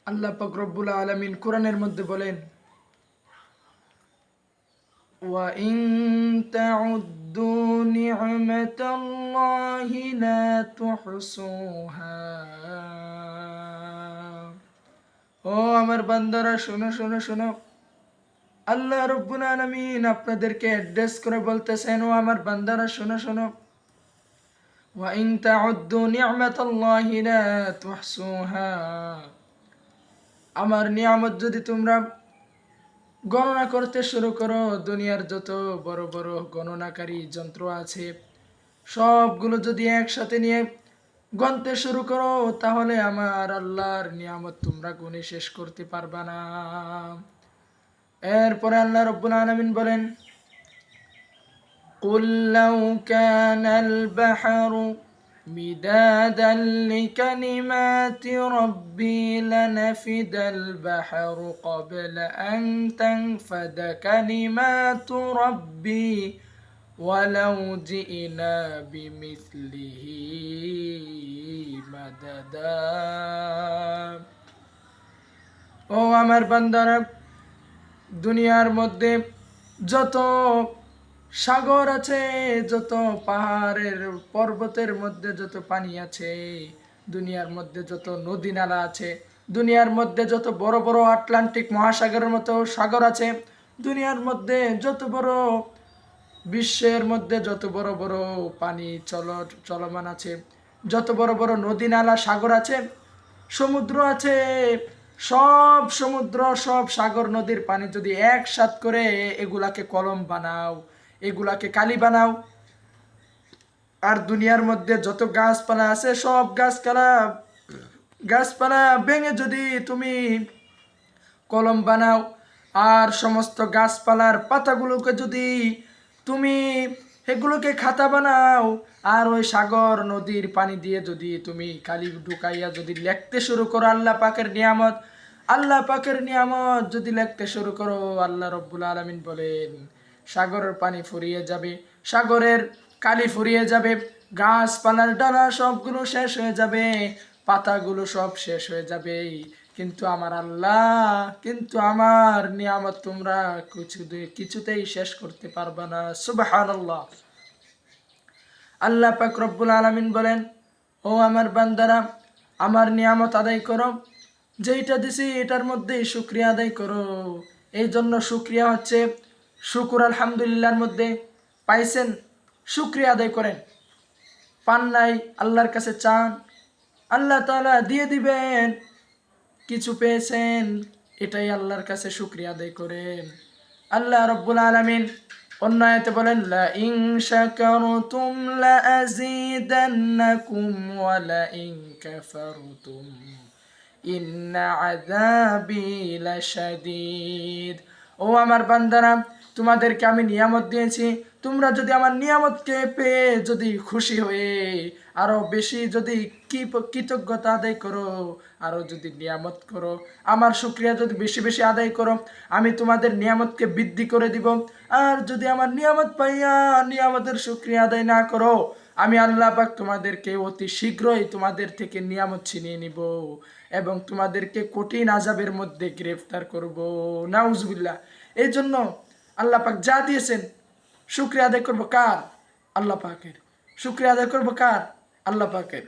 আল্লাহ পাক রব্বুল আলামিন কোরআনের মধ্যে বলেন, ওয়া ইন তাউদ্দু নি'মাতাল্লাহি লা তুহসুহা। ও আমার বান্দারা, শোনো শোনো শোনো। আল্লাহ রব্বুল আলামিন আপনাদেরকে অ্যাড্রেস করে বলতেছেন, ও আমার বান্দারা শোনো শোনো। ওয়া ইন তাউদ্দু নি'মাতাল্লাহি লা তুহসুহা। আমার নিয়ামত যদি তোমরা গণনা করতে শুরু করো, দুনিয়ার যত বড় বড় গণনাকারী যন্ত্র আছে সবগুলো যদি একসাথে নিয়ে গণতে শুরু করো, তাহলে আমার আল্লাহর নিয়ামত তোমরা গুণে শেষ করতে পারবা না। এরপরে আল্লাহ রাব্বুল আলামিন বলেন, কুল লাউ কানাল বাহরু مدادا لكلمات ربي لنفد البحر قبل أن تنفد كلمات ربي ولو جئنا بمثله مددا। ও আমার বান্দারা, দুনিয়ার মধ্যে যত সাগর আছে, যত পাহাড়ের পর্বতের মধ্যে যত পানি আছে, দুনিয়ার মধ্যে যত নদী নালা আছে, দুনিয়ার মধ্যে যত বড় বড় আটলান্টিক মহাসাগরের মতো সাগর আছে, দুনিয়ার মধ্যে যত বড়, বিশ্বের মধ্যে যত বড় বড় পানি চলমান আছে, যত বড় বড় নদী নালা সাগর আছে, সমুদ্র আছে, সব সমুদ্র সব সাগর নদীর পানি যদি একসাথ করে এগুলাকে কলম বানাও, এগুলাকে কালি বানাও, আর দুনিয়ার মধ্যে যত গাছপালা আছে সব গাছপালা ভেঙে যদি তুমি কলম বানাও, আর সমস্ত গাছপালার পাতাগুলোকে যদি তুমি এগুলোকে খাতা বানাও, আর ওই সাগর নদীর পানি দিয়ে যদি তুমি কালি ঢুকাইয়া যদি লিখতে শুরু করো আল্লাহ পাকের নিয়ামত যদি লিখতে শুরু করো, আল্লাহ রব্বুল আলামিন বলেন সাগরের পানি ফুরিয়ে যাবে, সাগরের কালি ফুরিয়ে যাবে, গাছপালার ডানা সবগুলো শেষ হয়ে যাবে, পাতাগুলো সব শেষ হয়ে যাবে, কিন্তু আমার নিয়ামত তোমরা কিছুতেই শেষ করতে পারবে না। সুবহানাল্লাহ। আল্লাহ পাক রব্বুল আলামিন বলেন, ও আমার বান্দারা, আমার নিয়ামত আদায় করো, যেইটা দিছি এটার মধ্যেই শুকরিয়া আদায় করো। এই জন্য শুকরিয়া হচ্ছে শুকুর আলহামদুলিল্লাহর মধ্যে। পাইছেন, শুকরিয়া আদায় করেন। পান নাই, আল্লাহর কাছে চান, আল্লাহ তাআলা দিয়ে দিবেন। কিছু পেয়েছেন, এটাই আল্লাহর কাছে শুকরিয়া আদায় করেন। আল্লাহ রাব্বুল আলামিন অন্য আয়াতে বলেন, লা ইন শাকারতুম লা আযীদান্নাকুম ওয়া লা ইন কাফারতুম ইন্না আযাবি লাশাদীদ। ও আমার বান্দারা, তোমাদেরকে আমি নিয়ামত দিয়েছি, তোমরা যদি আমার নিয়ামতকে পেয়ে যদি খুশি হয়ে আরো বেশি যদি কৃতজ্ঞতা আদায় করো, আরো যদি নিয়ামত করো, আমার শুকরিয়া যদি বেশি বেশি আদায় করো, আমি তোমাদের নিয়ামতকে বৃদ্ধি করে দিব। আর যদি আমার নিয়ামত পাইয়া নিয়ামতের শুকরিয়া আদায় না করো, আমি আল্লাহ পাক তোমাদেরকে অতি শীঘ্রই তোমাদের থেকে নিয়ামত ছিনিয়ে নিব এবং তোমাদেরকে কঠিন আযাবের মধ্যে গ্রেফতার করব। নাউজুবিল্লাহ। এই জন্য আল্লাহ পাক যা দিয়েছেন শুকরিয়া আদায় করবো কার? আল্লাহ পাকের। শুকরিয়া আদায় করবো কার? আল্লাহ পাকের।